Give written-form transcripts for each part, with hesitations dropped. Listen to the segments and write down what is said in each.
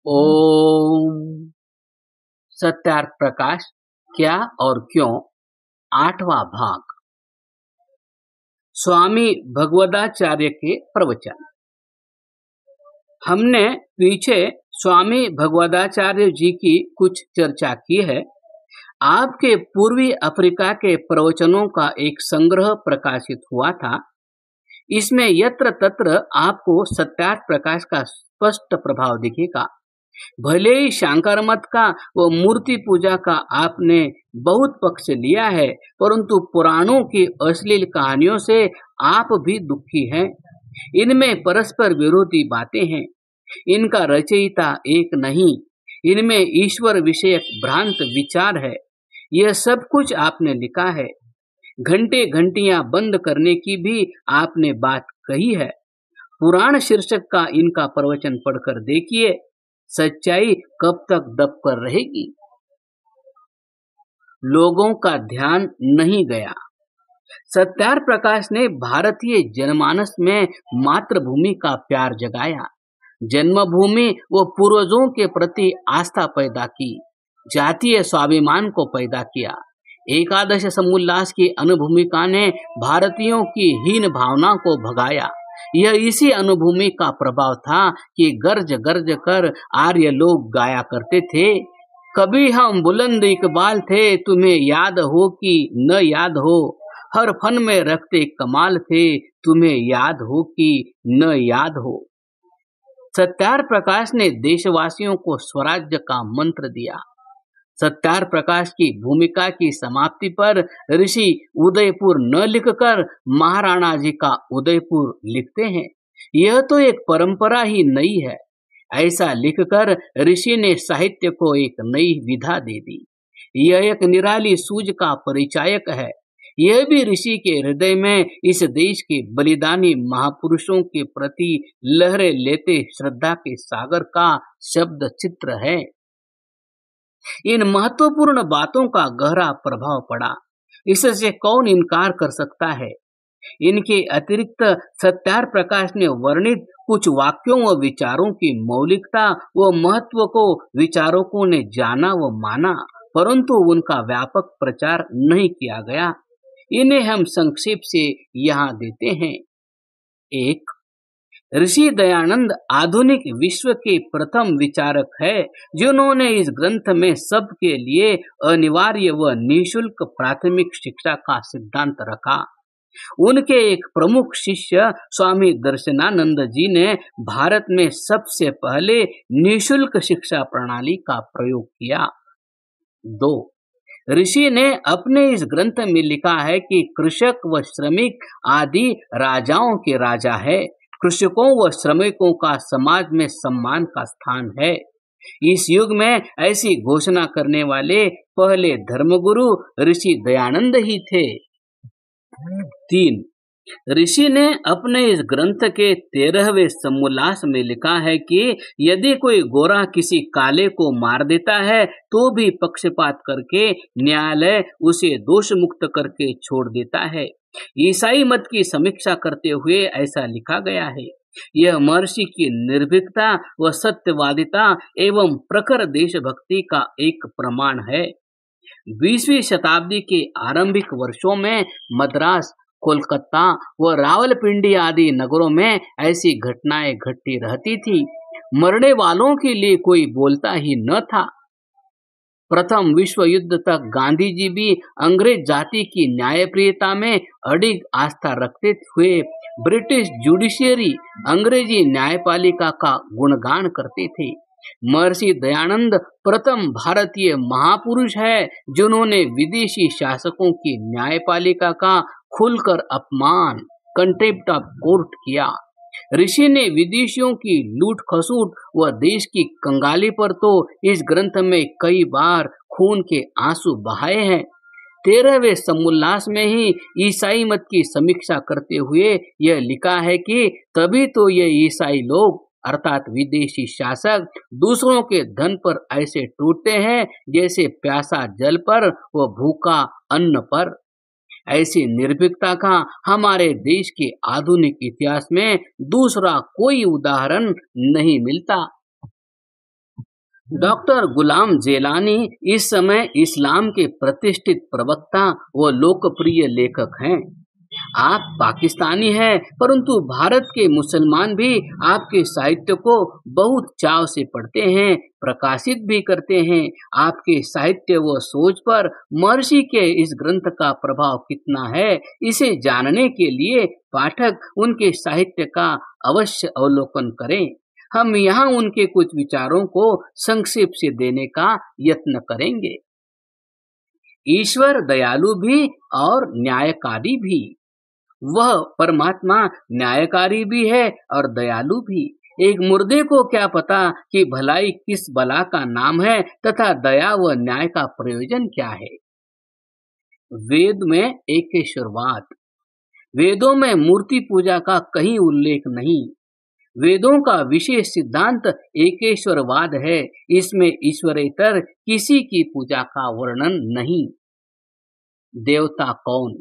ओम। सत्यार्थ प्रकाश, क्या और क्यों, 8वां भाग। स्वामी भगवदाचार्य के प्रवचन। हमने पीछे स्वामी भगवदाचार्य जी की कुछ चर्चा की है। आपके पूर्वी अफ्रीका के प्रवचनों का एक संग्रह प्रकाशित हुआ था। इसमें यत्र तत्र आपको सत्यार्थ प्रकाश का स्पष्ट प्रभाव दिखेगा। भले ही शंकर मत का व मूर्ति पूजा का आपने बहुत पक्ष लिया है, परंतु पुराणों की अश्लील कहानियों से आप भी दुखी हैं। इनमें परस्पर विरोधी बातें हैं। इनका रचयिता एक नहीं। इनमें ईश्वर विषयक भ्रांत विचार है। यह सब कुछ आपने लिखा है। घंटे घंटियां बंद करने की भी आपने बात कही है। पुराण शीर्षक का इनका प्रवचन पढ़कर देखिए, सच्चाई कब तक दब कर रहेगी। लोगों का ध्यान नहीं गया। सत्यार्थ प्रकाश ने भारतीय जनमानस में मातृभूमि का प्यार जगाया, जन्मभूमि व पूर्वजों के प्रति आस्था पैदा की, जातीय स्वाभिमान को पैदा किया। एकादश समोल्लास की अनुभूमिका ने भारतीयों की हीन भावना को भगाया। यह इसी अनुभूमि का प्रभाव था कि गर्ज गर्ज कर आर्य लोग गाया करते थे, कभी हम बुलंद इकबाल थे, तुम्हें याद हो कि न याद हो, हर फन में रखते कमाल थे, तुम्हें याद हो कि न याद हो। सत्यार्थ प्रकाश ने देशवासियों को स्वराज्य का मंत्र दिया। सत्यार्थ प्रकाश की भूमिका की समाप्ति पर ऋषि उदयपुर न लिखकर महाराणा जी का उदयपुर लिखते हैं। यह तो एक परंपरा ही नई है। ऐसा लिखकर ऋषि ने साहित्य को एक नई विधा दे दी। यह एक निराली सूझ का परिचायक है। यह भी ऋषि के हृदय में इस देश के बलिदानी महापुरुषों के प्रति लहरें लेते श्रद्धा के सागर का शब्द चित्र है। इन महत्वपूर्ण बातों का गहरा प्रभाव पड़ा, इससे कौन इनकार कर सकता है। इनके अतिरिक्त सत्यार्थ प्रकाश ने वर्णित कुछ वाक्यों व विचारों की मौलिकता व महत्व को विचारकों ने जाना व माना, परंतु उनका व्यापक प्रचार नहीं किया गया। इन्हें हम संक्षेप से यहाँ देते हैं। 1. ऋषि दयानंद आधुनिक विश्व के प्रथम विचारक है, जिन्होंने इस ग्रंथ में सबके लिए अनिवार्य व निःशुल्क प्राथमिक शिक्षा का सिद्धांत रखा। उनके एक प्रमुख शिष्य स्वामी दर्शनानंद जी ने भारत में सबसे पहले निःशुल्क शिक्षा प्रणाली का प्रयोग किया। 2. ऋषि ने अपने इस ग्रंथ में लिखा है कि कृषक व श्रमिक आदि राजाओं के राजा है। कृषकों व श्रमिकों का समाज में सम्मान का स्थान है। इस युग में ऐसी घोषणा करने वाले पहले धर्मगुरु ऋषि दयानंद ही थे। 3. ऋषि ने अपने इस ग्रंथ के 13वें समोल्लास में लिखा है कि यदि कोई गोरा किसी काले को मार देता है तो भी पक्षपात करके न्यायालय उसे दोष मुक्त करके छोड़ देता है। ईसाई मत की समीक्षा करते हुए ऐसा लिखा गया है। यह महर्षि की निर्भीकता व सत्यवादिता एवं प्रखर देशभक्ति का एक प्रमाण है। 20वीं शताब्दी के आरंभिक वर्षों में मद्रास, कोलकाता व रावलपिंडी आदि नगरों में ऐसी घटनाएं घटती रहती थी। मरने वालों के लिए कोई बोलता ही न था। प्रथम विश्व युद्ध तक गांधी जी भी अंग्रेज जाति की न्यायप्रियता में अडिग आस्था रखते हुए ब्रिटिश जुडिशियरी, अंग्रेजी न्यायपालिका का गुणगान करते थे। महर्षि दयानंद प्रथम भारतीय महापुरुष है, जिन्होंने विदेशी शासकों की न्यायपालिका का खुलकर अपमान, कंटेम्प्ट ऑफ कोर्ट किया। ऋषि ने विदेशियों की लूट खसूट व देश की कंगाली पर तो इस ग्रंथ में कई बार खून के आंसू बहाए हैं। 13वें समोल्लास में ही ईसाई मत की समीक्षा करते हुए यह लिखा है कि तभी तो ये ईसाई लोग अर्थात विदेशी शासक दूसरों के धन पर ऐसे टूटते हैं जैसे प्यासा जल पर व भूखा अन्न पर। ऐसी निर्भीकता का हमारे देश के आधुनिक इतिहास में दूसरा कोई उदाहरण नहीं मिलता। डॉक्टर गुलाम जेलानी इस समय इस्लाम के प्रतिष्ठित प्रवक्ता व लोकप्रिय लेखक हैं। आप पाकिस्तानी हैं, परंतु भारत के मुसलमान भी आपके साहित्य को बहुत चाव से पढ़ते हैं, प्रकाशित भी करते हैं। आपके साहित्य व सोच पर महर्षि के इस ग्रंथ का प्रभाव कितना है, इसे जानने के लिए पाठक उनके साहित्य का अवश्य अवलोकन करें। हम यहाँ उनके कुछ विचारों को संक्षेप से देने का यत्न करेंगे। ईश्वर दयालु भी और न्यायकारी भी। वह परमात्मा न्यायकारी भी है और दयालु भी। एक मुर्दे को क्या पता कि भलाई किस बला का नाम है तथा दया व न्याय का प्रयोजन क्या है। वेद में एकेश्वरवाद। वेदों में मूर्ति पूजा का कहीं उल्लेख नहीं। वेदों का विशेष सिद्धांत एकेश्वरवाद है। इसमें ईश्वरेतर किसी की पूजा का वर्णन नहीं। देवता कौन?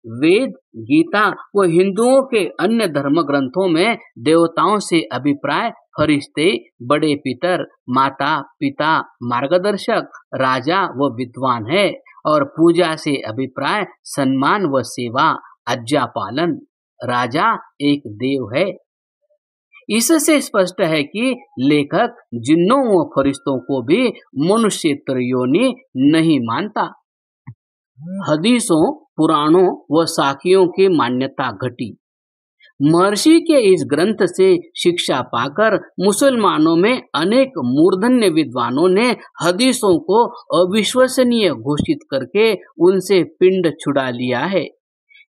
वेद, गीता व हिंदुओं के अन्य धर्म ग्रंथों में देवताओं से अभिप्राय फरिश्ते, बड़े पितर, माता पिता, मार्गदर्शक, राजा व विद्वान है, और पूजा से अभिप्राय सम्मान व सेवा, आज्ञा पालन। राजा एक देव है। इससे स्पष्ट है कि लेखक जिन्नों व फरिश्तों को भी मनुष्येतर योनि नहीं मानता। हदीसों, पुराणों व साखियों की मान्यता घटी। महर्षि के इस ग्रंथ से शिक्षा पाकर मुसलमानों में अनेक मूर्धन्य विद्वानों ने हदीसों को अविश्वसनीय घोषित करके उनसे पिंड छुड़ा लिया है।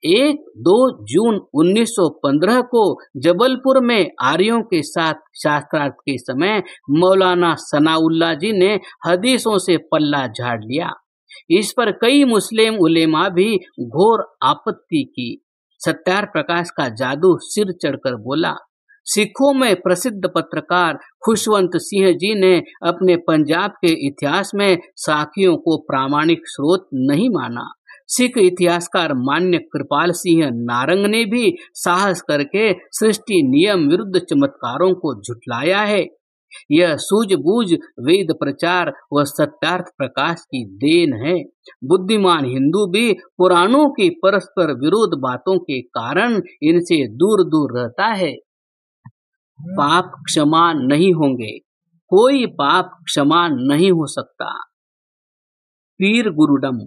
1-2 जून 1915 को जबलपुर में आर्यों के साथ शास्त्रार्थ के समय मौलाना सनाउल्लाह जी ने हदीसों से पल्ला झाड़ लिया। इस पर कई मुस्लिम उलेमा भी घोर आपत्ति की। सत्यार प्रकाश का जादू सिर चढ़कर बोला। सिखों में प्रसिद्ध पत्रकार खुशवंत सिंह जी ने अपने पंजाब के इतिहास में साखियों को प्रामाणिक स्रोत नहीं माना। सिख इतिहासकार मान्य कृपाल सिंह नारंग ने भी साहस करके सृष्टि नियम विरुद्ध चमत्कारों को झुठलाया है। यह सूझबूझ वेद प्रचार व सत्यार्थ प्रकाश की देन है। बुद्धिमान हिंदू भी पुराणों की परस्पर विरोध बातों के कारण इनसे दूर दूर रहता है। पाप क्षमा नहीं होंगे। कोई पाप क्षमा नहीं हो सकता। पीर गुरुडम।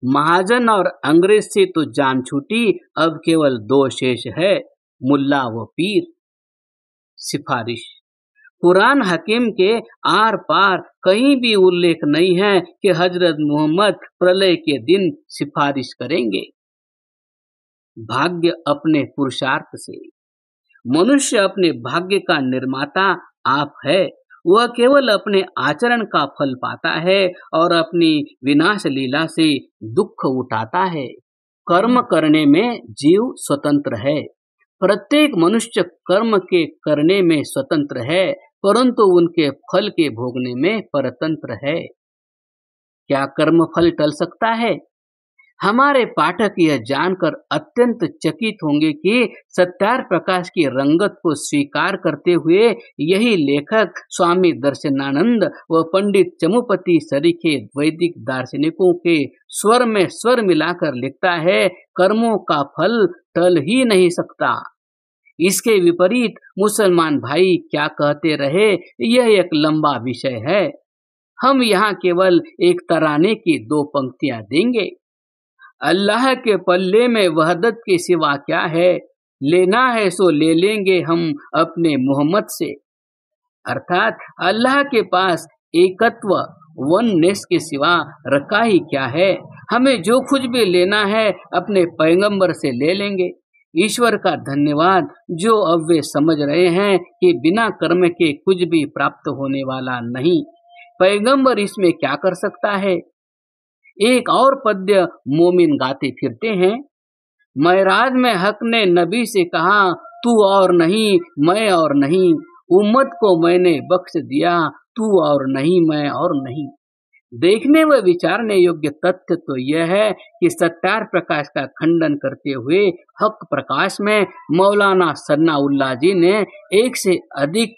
महाजन और अंग्रेज से तो जान छूटी, अब केवल 2 शेष है, मुल्ला व पीर। सिफारिश। कुरान हकीम के आर पार कहीं भी उल्लेख नहीं है कि हजरत मोहम्मद प्रलय के दिन सिफारिश करेंगे। भाग्य अपने पुरुषार्थ से। मनुष्य अपने भाग्य का निर्माता आप है। वह केवल अपने आचरण का फल पाता है और अपनी विनाश लीला से दुख उठाता है। कर्म करने में जीव स्वतंत्र है। प्रत्येक मनुष्य कर्म के करने में स्वतंत्र है, परंतु उनके फल के भोगने में परतंत्र है। क्या कर्म फल टल सकता है? हमारे पाठक यह जानकर अत्यंत चकित होंगे कि सत्यार प्रकाश की रंगत को स्वीकार करते हुए यही लेखक स्वामी दर्शनानंद व पंडित चमुपति सरीखे वैदिक दार्शनिकों के स्वर में स्वर मिलाकर लिखता है, कर्मों का फल टल ही नहीं सकता। इसके विपरीत मुसलमान भाई क्या कहते रहे, यह एक लंबा विषय है। हम यहाँ केवल एक तराने की 2 पंक्तियां देंगे। अल्लाह के पल्ले में वहदत के सिवा क्या है, लेना है सो ले लेंगे हम अपने मोहम्मद से। अर्थात अल्लाह के पास एकत्व वननेस के सिवा रखा ही क्या है। हमें जो कुछ भी लेना है अपने पैगंबर से ले लेंगे। ईश्वर का धन्यवाद जो अब वे समझ रहे हैं कि बिना कर्म के कुछ भी प्राप्त होने वाला नहीं। पैगंबर इसमें क्या कर सकता है। एक और पद्य मोमिन गाते फिरते हैं। महराज में हक ने नबी से कहा, तू और नहीं मैं और नहीं, उम्मत को मैंने बख्श दिया, तू और नहीं मैं और नहीं। देखने व विचारने योग्य तथ्य तो यह है कि सत्यार प्रकाश का खंडन करते हुए हक प्रकाश में मौलाना सन्नाउल्लाह जी ने 1 से अधिक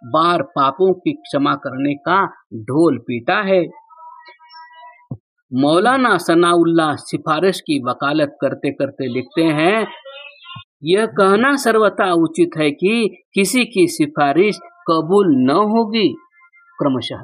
बार पापों की क्षमा करने का ढोल पीटा है। मौलाना सनाउल्लाह सिफारिश की वकालत करते करते लिखते हैं, यह कहना सर्वथा उचित है कि किसी की सिफारिश कबूल न होगी। क्रमशः